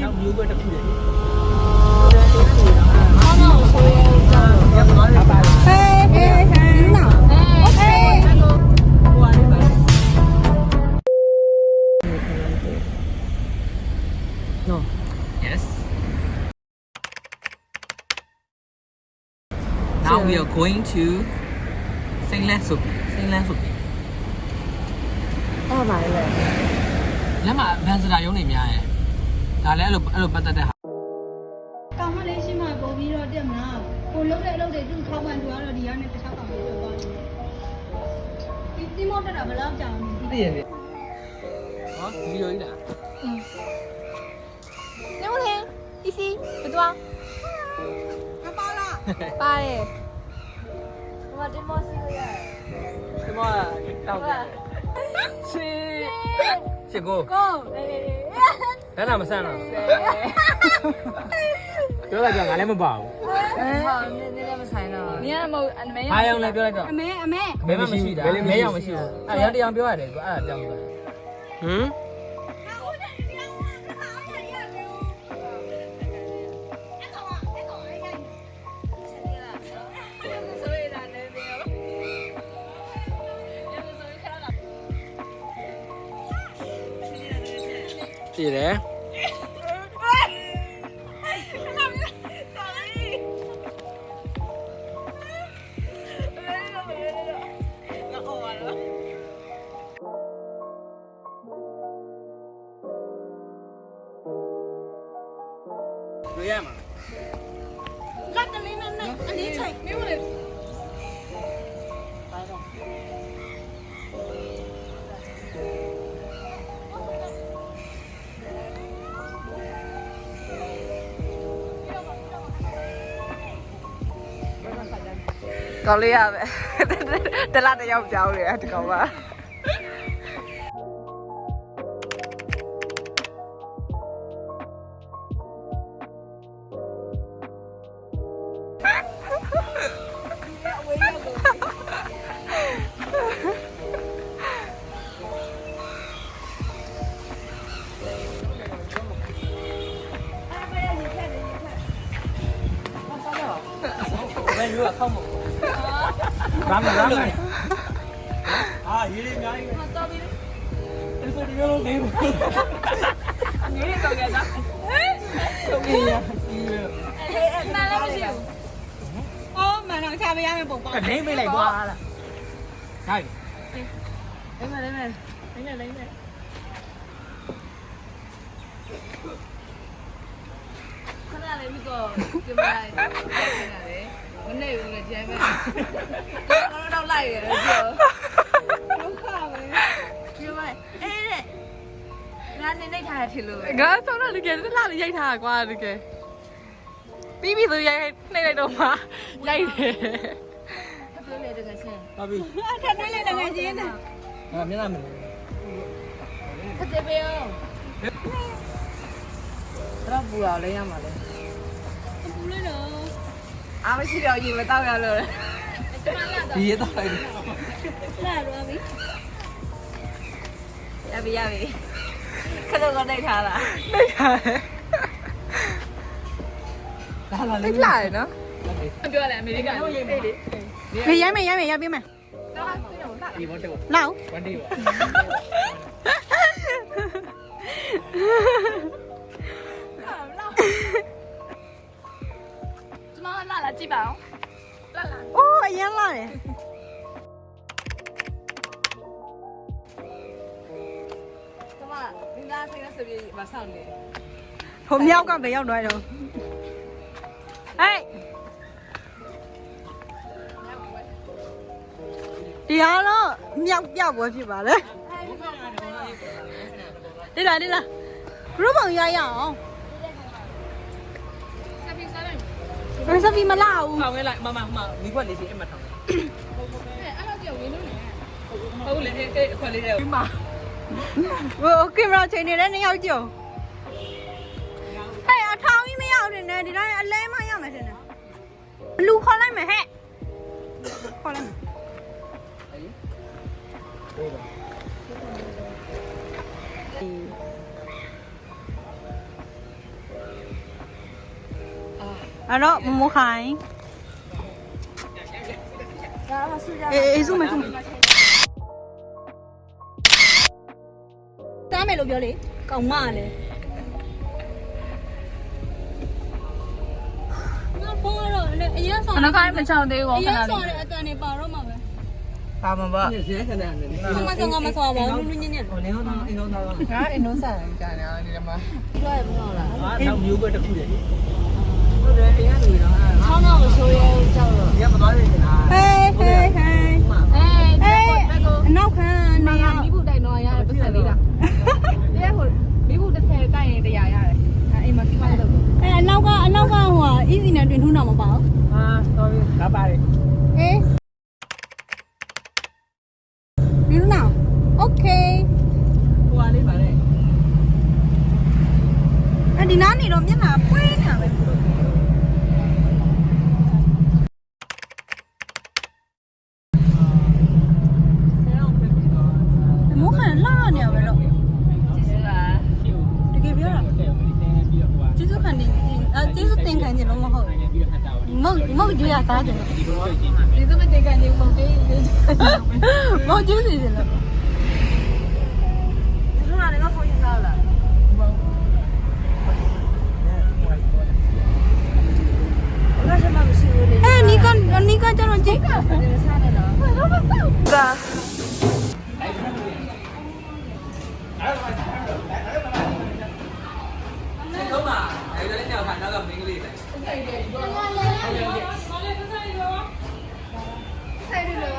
နောက်မျိုးပဲတစ်ခုတည်း No. Yes. Now we are going to Saintland Soup. Saintland Soup. အဲ့ပါလေ လမ်းမှာဗန်စတာရုံးနေများရဲ့ဒါလည်းအဲ့လိုပတ်သက်တဲ့ဟာ ကောင်းမလေးရှိမှပို့ပြီးတော့တက်မလားကိုလုံးတဲ့အလုပ်တွေသူ့ထောက်ပံ့သူကတော့ဒီကနေတစ်ခြားကောင်လေးပြောသွားတယ်ဒီမောက်တက်တာဘယ်လောက်ကြာလဲ သိရတယ်ဟောဗီဒီယိုကြီးလား 你好听，依稀不多。မပါလား 八嘞。我这毛是个人。 ဒီမှာတောက်တယ်ရှစ်ကို 公，ဘယ်နာမဆန်းတော့ပြောလိုက်ကြငါလည်းမပါဘူး 好，你怎么猜呢？你还没没 ဘာရောင်လဲပြောလိုက်တော့ အမေအမေ ဘယ်မှမရှိတာမဲရောင်မရှိဘူးအဲ့ရတရားပြောရတယ်ကွာအဲ့ဒါကြောင့်ဟမ်တည်တယ်တွေ့ရမှာ လတ်တလေးနဲ့အလေးချိန်မင်းမလေး 搞厉害呗，这拉的要不着了，这搞吧。ဘယ်လိုเข้าหมดဘာမှမလုပ်အာရေးလေးအများကြီးပဲတော်ပြီအဲ့ဆိုဒီလိုနေဘူးငေးတော့ကြတာဟုတ်ကဲ့ရဒီလို နားလည်းမရှိဘူးအော်မန်တော့ချပေးရမယ်ပုံပေါ့ နေမေးလိုက်ကွာလားဟိုက် 来来来来， ခဏလေးပြီးတော့ဒီမှာနေတာလေမနေဘူးလေကျန်မယ်တော့လိုက်ရတယ်ပြော ဒုက္ခပဲ ပြောပါအေးတဲ့ငါနေနေထားတယ်ဖြစ်လို့ ငါဆောင်းတော့တကယ်လှလေးရိုက်ထားတာကွာတကယ်ပြီးပြီဆိုရိုက်နှိမ့်လိုက်တော့မှရိုက်တယ် ပြောလေတကယ်ချင်း ပါပြီ ထပ်နှိုးလိုက်တကယ်ချင်းနဲ့ ဟာမျက်နှာမလို့ ခက်တယ်ပဲအောင်တော့ပူအောင်လဲရမှာလဲ ပူလိုက်တော့ အားမရှိတော့ရေမတောက်ရလို့ ဒီရတော့လိုက် လာတော့ပြီ ရပြီခက်တော့ကနေထားလား နှိမ့်ရတယ် လာလာ နှိ လေး မ့်လာတယ်နော် ပြောတယ်အမေရိကန်လေးလေ ခေရိုင်းမယ်ရိုက်ပေးမယ် ဒီဘောတော့ လောက် วันดีว่ะ ကျမလာလာကြည့်ပါအောင်လာလာ အိုးအရင်လာတယ် ကျမဒီသားစိတ်နဲ့စပြေးမဆောင်နေ ဟိုမြောက်ကဘယ်ရောက်သွားတော့ဟေးဒီဟာတော့မြောက်ပြောက်ပွဲဖြစ်ပါလေဒီလားဘရုပ်ပုံရရအောင်စပီမလာဘူး เอาไว้ล่ะมามีกว่าလေးสิအဲ့မှာထောင်း အဲ့တော့ကြောက်ဝင်းလို့နေ ဟုတ်လေအဲ့ခွက်လေးတဲ့ဒီမှာ ဟိုကင်မရာချိန်နေတဲ့နှစ်ယောက်ကြုံဟဲ့အထောင်ကြီးမရောက်နေနဲ့ဒီတိုင်းအလဲမရမယ်ထင်တယ်လူခေါ်လိုက်မယ်ဟဲ့ခေါ်လိုက်မယ် ဟ အဲ့တော့မမိုးခိုင်အေးစုမယ်စုမယ်စားမယ်လို့ပြောလေကောင်မလည်းငါဖုန်းတော့အရင်ဆောင် ခဏခိုင်းမချောင်းသေးဘူး အရ ခ င် ဏ ဆောင် လေး တဲ့အတန်နေပါတော့မှာပဲ ပါမပါ နေစရခဏနေ ခမဆောင်ကမဆောင်ပါဘူးနူးညံ့ညံ့ ဟိုနေတော့အင်းတော့တော့ ငါအင်ဒိုဆန်ကြာနေအောင်ဒီမှာပြောရမလို့လား နောက်မျိုးပဲတစ်ခုတည်းဟုတ်တယ်အရင်လူတော့ ချောင်းတော့မဆိုးရဲကြောက်တော့ ရမသွားနေနေတာ ဟေးဟေးဟေး အနောက်ခံနေရ မိဖို့တိုင်တော့ရတယ်ပတ်စံလေးလားတရားဟိုမိဖို့တစ်ထည်ကိုက်ရင်တရားရတယ်အိမ်မှာကိမလို့ အနောက်ကဟိုဟာ easy နဲ့တွင်ထုံးတော့မပါဘူး ဟာတော်ပြီဒါပါတယ် အေးဒီနော် okay ဟိုဟာလေးပါလေ ဒီနားနေတော့မျက်နှာပွေးနေတာပဲမိုးခံလာနေရပဲတော့ ကျေးဇူးပါ တကယ်ပြောတာကျေးဇူးခံနေကျေးဇူးတင်ခံနေလို့မဟုတ်မဟုတ်ကြရစားတယ် ကျေးဇူးမတင်ခံနေပုံသေးလေး မဟုတ်ကျေးဇူးတယ်လို့ သူကလည်းငါဖုန်းရထားလားငါစမမရှိဘူးလေ နီကကျတော့ကြည့် စားနေတော့ဒါ တော့မှာအဲဒီလည်းညောက်ခါနောက်ကမင်းကလေးပဲ ဆိုင်တယ်လို့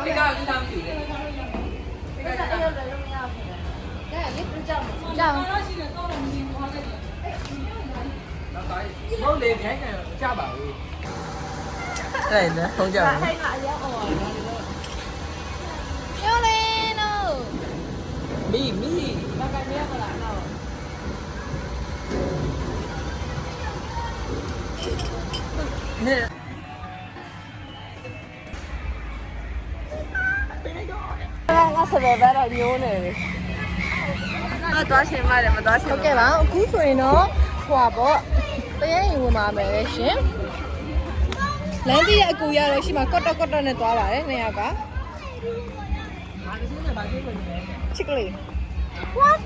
ဒီကဒီသားမရှိဘူးလေ ဒီကအဲ့လိုလည်းမရဘူးဒါလေပြကြမှာကြောက် နောက်တိုင်းမဟုတ်လေခိုင်းတယ်ကြပါဘူးအဲ့ဒါထုံးကြပါဘူး အဲ့ကအရောက်အောင်ပြောလေနော် မီ ဘာကမရမလားနော် နေ ငါစပယ်ပဲတော့ညိုးနေတယ်ငါသွားရှင်မတယ်မသွားရှင်ဟုတ်ကဲ့ပါအခုဆိုရင်တော့ဟွာပေါ့တရရင်ဝင်ပါမယ်ရှင်လမ်းကြီးရဲ့အကူရတော့ရှိမှာကော့တော့နဲ့သွားပါတယ်နှစ်ယောက်က ဘာလို့လဲဘာလို့လဲ ချစ်ကလေး what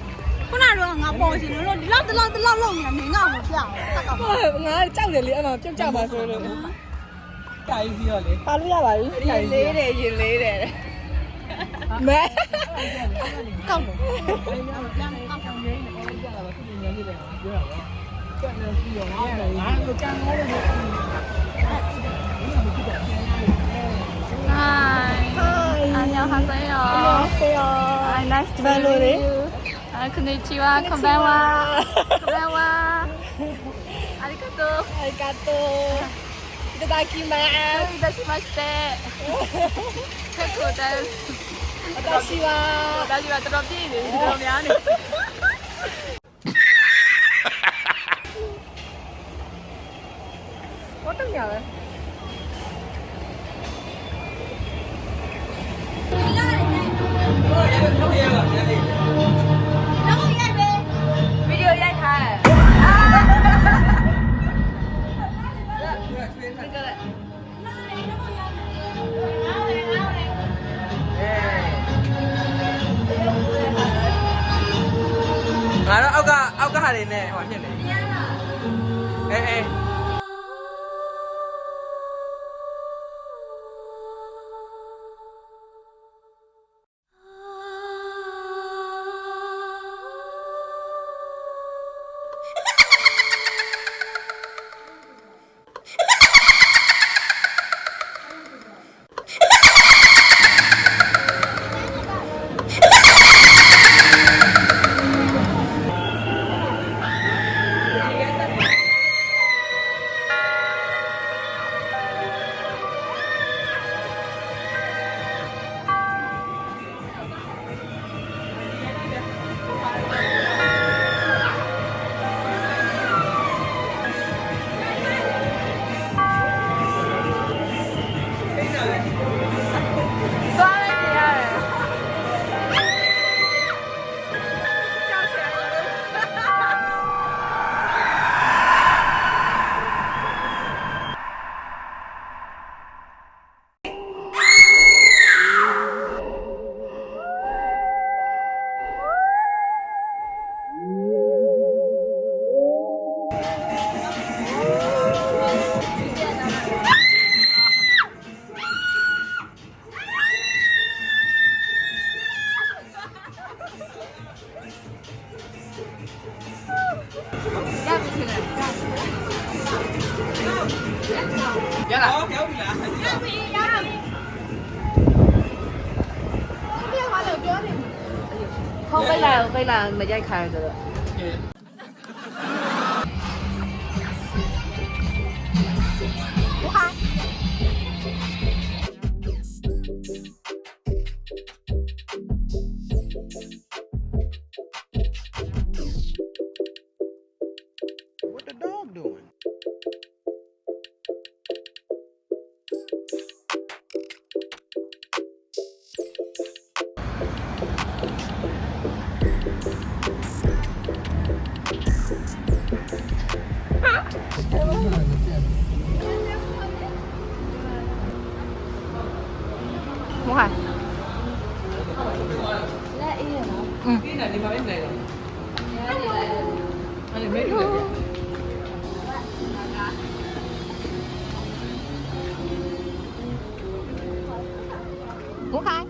ခုနကတော့ငါပေါ်ရှင်လို့ဒီလောက်လောက်နေနေငါ့ကိုပြအောင်တက်ကပါ ငါကြောက်တယ်လေအဲ့မှာပြုတ်ကြပါဆိုလို့ တိုင်စီရောလေ ပါလို့ရပါပြီရင်လေးတယ်မဲ ကောက်တယ် အဲ့ညောင်းပြန်နေကောင်းနေနေအဲ့ကြတာပါသူညနေလေပြောတာပါကျန်နေစီရောငါတို့ကံငေါလို့ 안녕하세요. 안녕하세요. Nice to meet you. konnichiwa, konbanwa. Konbanwa. Arigato. Itadakimasu. Itadashimashite. Kekkou desu. Watashi wa တော်တော်ပြည့်နေပြီတော်များနေဘာတူရလဲ ဗီဒီယိုရိုက်ထားတယ်ငါတော့အောက်ကဟာတွေနဲ့ဟိုဖြစ်နေအေး ရလားရောက်ပြီလားရောက်ပြီရောက်ပြီဖုန်းပိတ်လိုက်မရိုက်ခိုင်းဆိုတော့မိုးဟာလက်အေးရနော်ပြင်းတယ်ဒီမှာပဲနေတော့အဲ့ဒီမေးတယ်မိုးခိုင်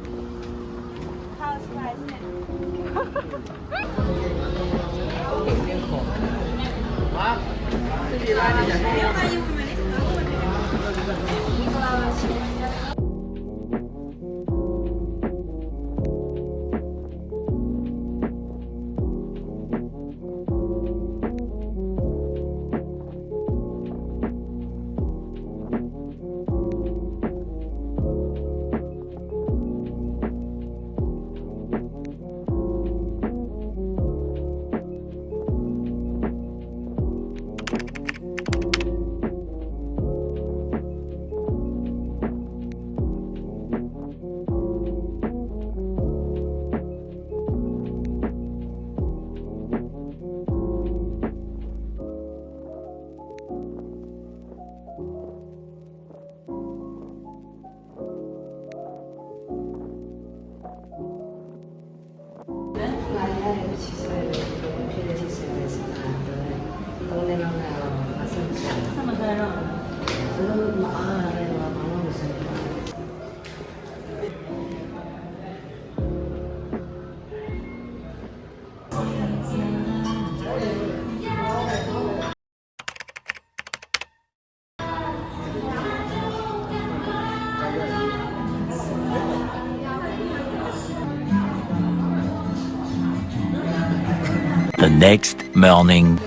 The next morning.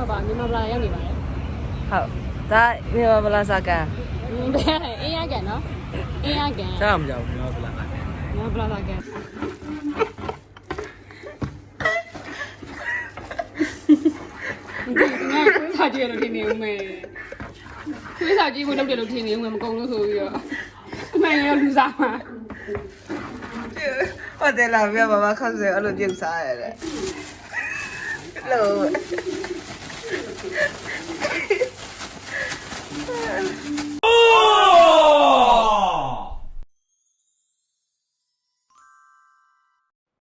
ဟုတ်ပါမြန်မာပလာရောက်နေပါလေ ဟုတ်ဒါမြေမလာစားကန် အေးရကန်နော်အေးရကန် စားမကြောက်ဘူးနော်ဗလား မြန်မာပလာကန်ငါခွေးစားကြည့်လို့ထင်နေဦးမယ်ခွေးစားကြည့်ဖို့လုပ်တယ်လို့ထင်နေဦးမယ်မကုန်လို့ဆိုပြီးတော့အမှန်ရောလူစားမှာ ဟုတ်တယ်လားမြေမမခက်စဲအဲ့လိုပြုတ်စားရတယ်လို့